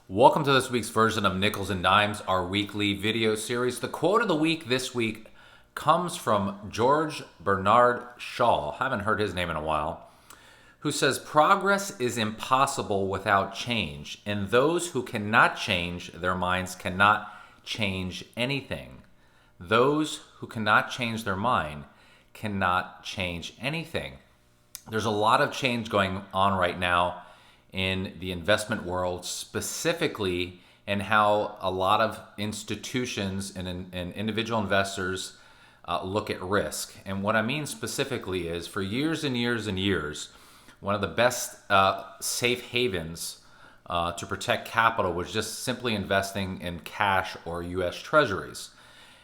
Welcome to this week's version of Nichols and Dimes, our weekly video series. The quote of the week this week comes from George Bernard Shaw, haven't heard his name in a while, who says, "Progress is impossible without change, and those who cannot change their minds cannot change anything." Those who cannot change their mind cannot change anything. There's a lot of change going on right now in the investment world, specifically in how a lot of institutions and individual investors look at risk. And what I mean specifically is, for years and years and years, one of the best safe havens to protect capital was just simply investing in cash or U.S. treasuries.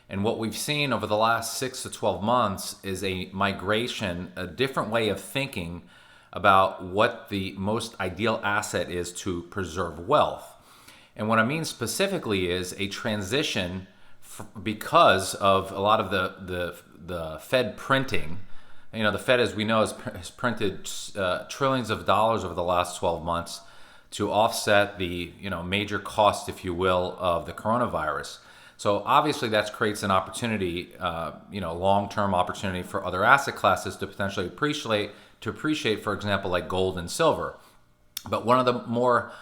And what we've seen over the last 6 to 12 months is a migration, a different way of thinking about what the most ideal asset is to preserve wealth. And what I mean specifically is a transition because of a lot of the Fed printing. You know, the Fed, as we know, has printed trillions of dollars over the last 12 months to offset the major cost, if you will, of the coronavirus. So obviously that creates an opportunity, long-term opportunity for other asset classes to potentially appreciate, for example, like gold and silver. But one of the more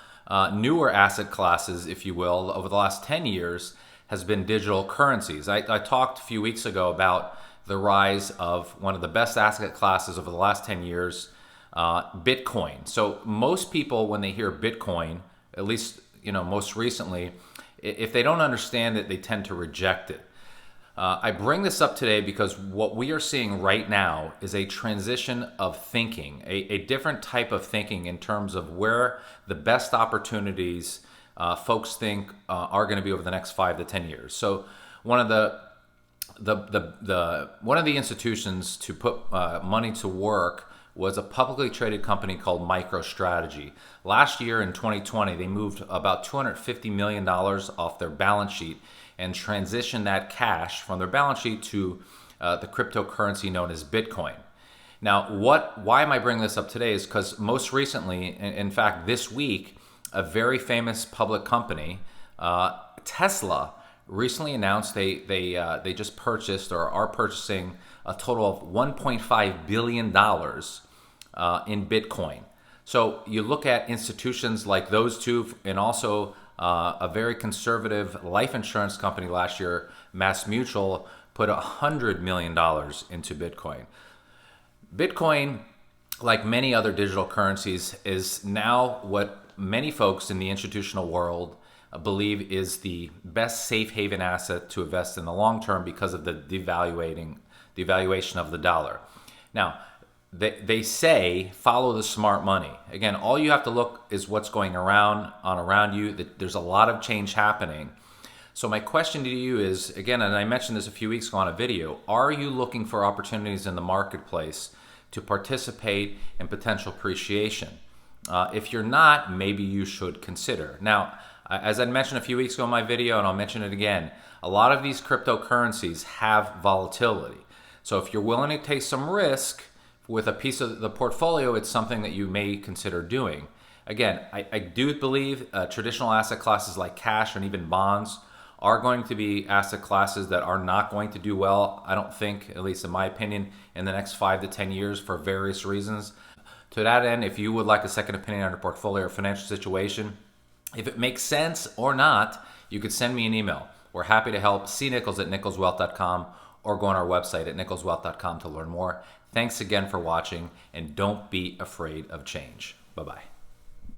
newer asset classes, if you will, over the last 10 years has been digital currencies. I talked a few weeks ago about the rise of one of the best asset classes over the last 10 years, Bitcoin. So most people, when they hear Bitcoin, at least most recently, if they don't understand it, they tend to reject it. I bring this up today because what we are seeing right now is a transition of thinking, a different type of thinking in terms of where the best opportunities folks think are going to be over the next 5 to 10 years. So one of the institutions to put money to work was a publicly traded company called MicroStrategy. Last year in 2020, they moved about $250 million off their balance sheet and transitioned that cash from their balance sheet to the cryptocurrency known as Bitcoin. Now, why am I bringing this up today is because most recently, in fact, this week, a very famous public company, Tesla, recently announced they just purchased or are purchasing a total of $1.5 billion in Bitcoin. So you look at institutions like those two, and also a very conservative life insurance company last year, Mass Mutual, put $100 million into Bitcoin. Bitcoin, like many other digital currencies, is now what many folks in the institutional world believe is the best safe haven asset to invest in the long term because of the devaluation of the dollar. Now, they say follow the smart money. Again, all you have to look is what's going around you. There's a lot of change happening. So my question to you is, again, and I mentioned this a few weeks ago on a video, are you looking for opportunities in the marketplace to participate in potential appreciation? If you're not, maybe you should consider. Now, as I mentioned a few weeks ago in my video, and I'll mention it again, a lot of these cryptocurrencies have volatility. So if you're willing to take some risk with a piece of the portfolio, it's something that you may consider doing. Again, I do believe traditional asset classes like cash and even bonds are going to be asset classes that are not going to do well, I don't think, at least in my opinion, in the next 5 to 10 years for various reasons. To that end, if you would like a second opinion on your portfolio or financial situation, if it makes sense or not, you could send me an email. We're happy to help. See Nichols at nicholswealth.com or go on our website at nicholswealth.com to learn more. Thanks again for watching, and don't be afraid of change. Bye-bye.